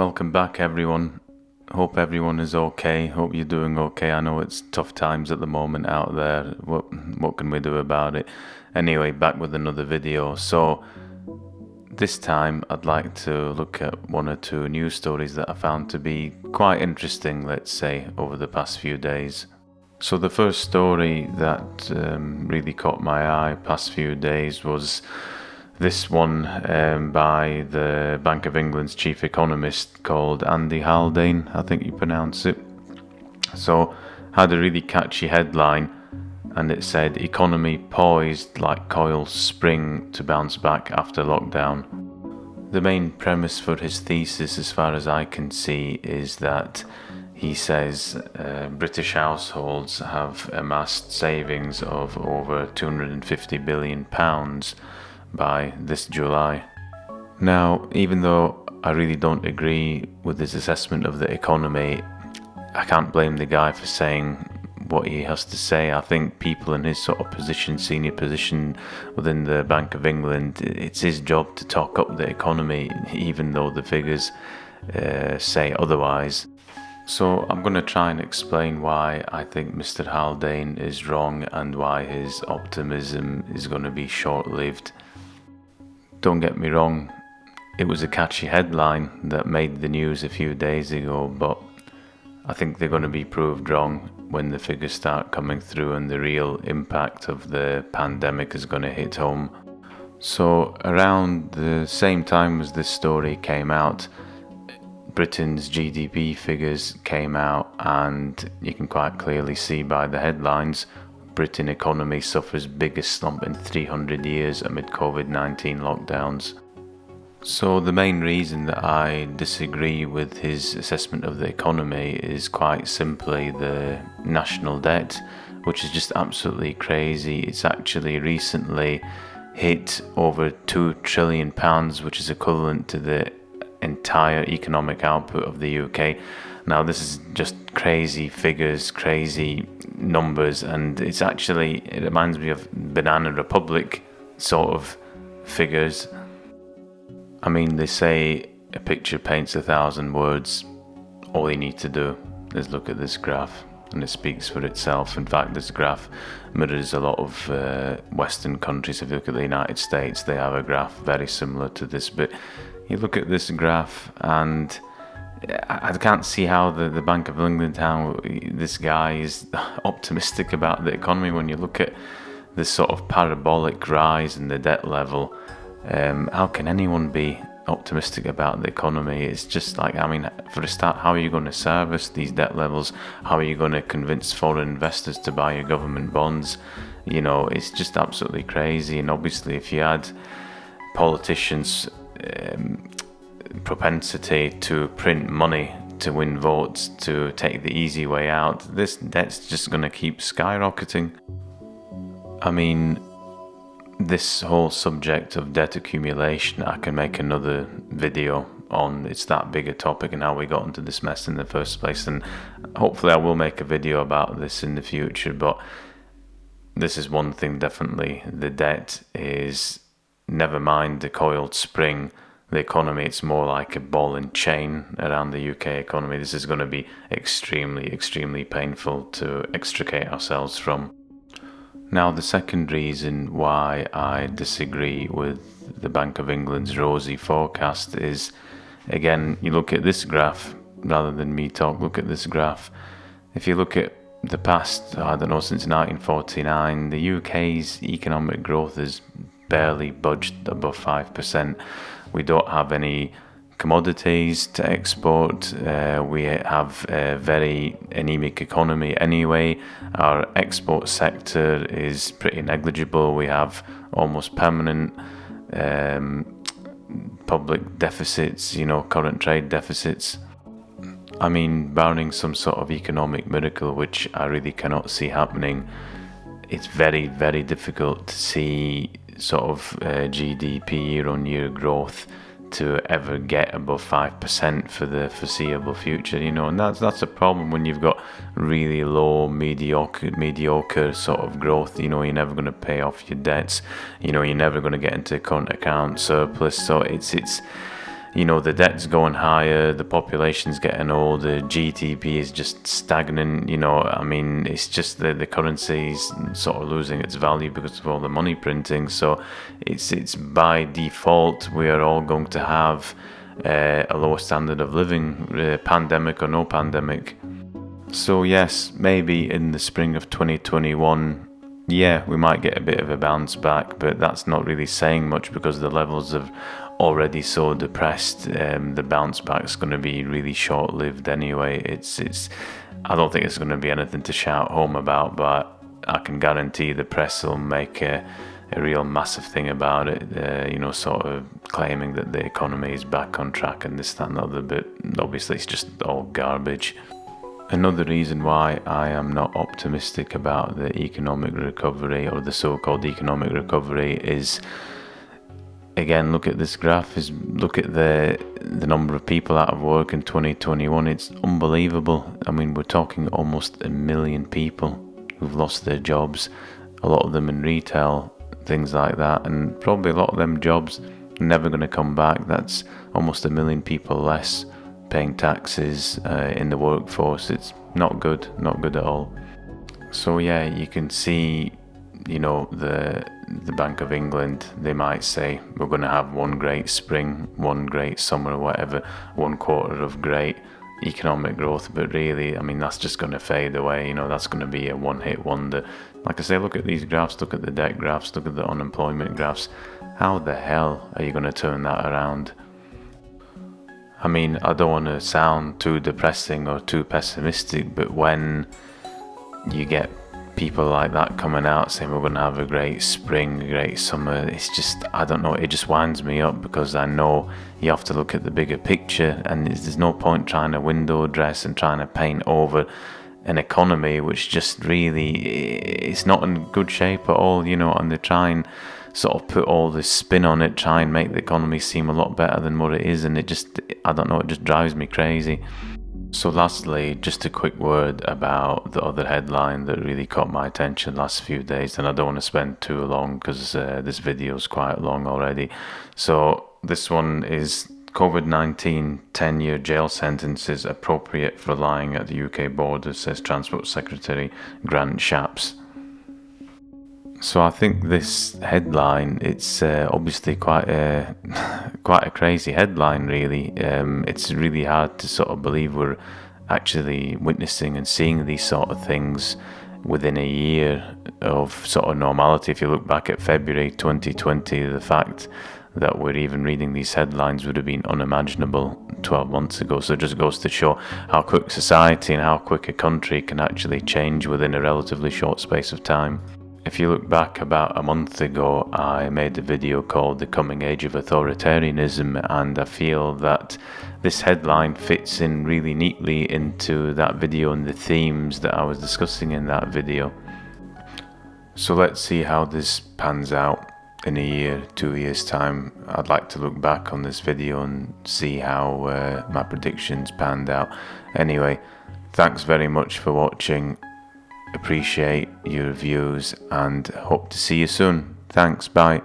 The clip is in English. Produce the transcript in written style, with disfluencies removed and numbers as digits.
Welcome back, everyone. Hope everyone is okay. Hope you're doing okay. I know it's tough times at the moment out there. What can we do about it? Anyway, back with another video. So this time I'd like to look at one or two news stories that I found to be quite interesting, let's say, over the past few days. So the first story that really caught my eye past few days was this one by the Bank of England's chief economist called Andy Haldane, I think you pronounce it. So had a really catchy headline, and it said, "Economy poised like coiled spring to bounce back after lockdown." The main premise for his thesis, as far as I can see, is that he says British households have amassed savings of over £250 billion by this July. Now, even though I really don't agree with his assessment of the economy, I can't blame the guy for saying what he has to say. I think people in his sort of position, senior position within the Bank of England, it's his job to talk up the economy, even though the figures say otherwise. So I'm going to try and explain why I think Mr. Haldane is wrong and why his optimism is going to be short-lived. Don't get me wrong, it was a catchy headline that made the news a few days ago, but I think they're going to be proved wrong when the figures start coming through and the real impact of the pandemic is going to hit home. So around the same time as this story came out, Britain's GDP figures came out, and you can quite clearly see by the headlines, Britain economy suffers biggest slump in 300 years amid COVID-19 lockdowns. So the main reason that I disagree with his assessment of the economy is quite simply the national debt, which is just absolutely crazy. It's actually recently hit over £2 trillion, which is equivalent to the entire economic output of the UK. Now, this is just crazy figures, crazy numbers, and it reminds me of Banana Republic sort of figures. I mean, they say a picture paints 1,000 words. All you need to do is look at this graph, and it speaks for itself. In fact, this graph mirrors a lot of Western countries. If you look at the United States, they have a graph very similar to this, but you look at this graph and I can't see how the Bank of England, how this guy is optimistic about the economy when you look at this sort of parabolic rise in the debt level. How can anyone be optimistic about the economy? It's just like, I mean, for a start, how are you going to service these debt levels? How are you going to convince foreign investors to buy your government bonds? You know, it's just absolutely crazy. And obviously, if you had politicians' propensity to print money to win votes, to take the easy way out, this debt's just going to keep skyrocketing. I mean, this whole subject of debt accumulation, I can make another video on. It's that big a topic and how we got into this mess in the first place, and hopefully I will make a video about this in the future. But this is one thing definitely, the debt is, never mind the coiled spring, the economy, it's more like a ball and chain around the UK economy. This is going to be extremely, extremely painful to extricate ourselves from. Now, the second reason why I disagree with the Bank of England's rosy forecast is, again, you look at this graph, rather than me talk, look at this graph. If you look at the past, I don't know, since 1949, the UK's economic growth has barely budged above 5%. We don't have any commodities to export. We have a very anemic economy anyway. Our export sector is pretty negligible. We have almost permanent public deficits, current trade deficits. I mean, barring some sort of economic miracle, which I really cannot see happening, it's very, very difficult to see sort of GDP year-on-year growth to ever get above 5% for the foreseeable future, and that's a problem when you've got really low, mediocre sort of growth. You're never going to pay off your debts. You're never going to get into current account surplus. So it's you know, the debt's going higher, the population's getting older, GDP is just stagnant, you know. I mean, it's just the currency's sort of losing its value because of all the money printing. So it's by default we are all going to have a lower standard of living, pandemic or no pandemic. So yes, maybe in the spring of 2021, yeah, we might get a bit of a bounce back, but that's not really saying much because the levels are already so depressed. The bounce back's going to be really short-lived anyway. I don't think it's going to be anything to shout home about, but I can guarantee the press will make a real massive thing about it, you know, sort of claiming that the economy is back on track and this, that and the other, but obviously it's just all garbage. Another reason why I am not optimistic about the economic recovery, or the so-called economic recovery, is, again, look at this graph, look at the number of people out of work in 2021. It's unbelievable. I mean, we're talking almost 1 million people who've lost their jobs, a lot of them in retail, things like that, and probably a lot of them jobs are never going to come back. That's almost 1 million people less paying taxes in the workforce. It's not good at all. So yeah, you can see, you know, the Bank of England, they might say we're going to have one great spring, one great summer, whatever, 1 quarter of great economic growth, but really, I mean, that's just going to fade away. You know, that's going to be a one-hit wonder. Like I say, look at these graphs, look at the debt graphs, look at the unemployment graphs. How the hell are you going to turn that around? I mean, I don't want to sound too depressing or too pessimistic, but when you get people like that coming out saying we're going to have a great spring, a great summer, it's just, I don't know, it just winds me up, because I know you have to look at the bigger picture, and there's no point trying to window dress and trying to paint over an economy which just really, it's not in good shape at all, you know, and they try and sort of put all this spin on it, try and make the economy seem a lot better than what it is, and it just, I don't know, it just drives me crazy. So lastly, just a quick word about the other headline that really caught my attention the last few days, and I don't want to spend too long because this video is quite long already. So this one is COVID-19 10-year jail sentences appropriate for lying at the UK border, says Transport Secretary Grant Shapps. So I think this headline, it's obviously quite a crazy headline, really. It's really hard to sort of believe we're actually witnessing and seeing these sort of things within a year of sort of normality. If you look back at February 2020, the fact that we're even reading these headlines would have been unimaginable 12 months ago. So it just goes to show how quick society and how quick a country can actually change within a relatively short space of time. If you look back about a month ago, I made a video called The Coming Age of Authoritarianism, and I feel that this headline fits in really neatly into that video and the themes that I was discussing in that video. So let's see how this pans out in a year, 2 years time. I'd like to look back on this video and see how my predictions panned out. Anyway, thanks very much for watching. Appreciate your views and hope to see you soon. Thanks, bye.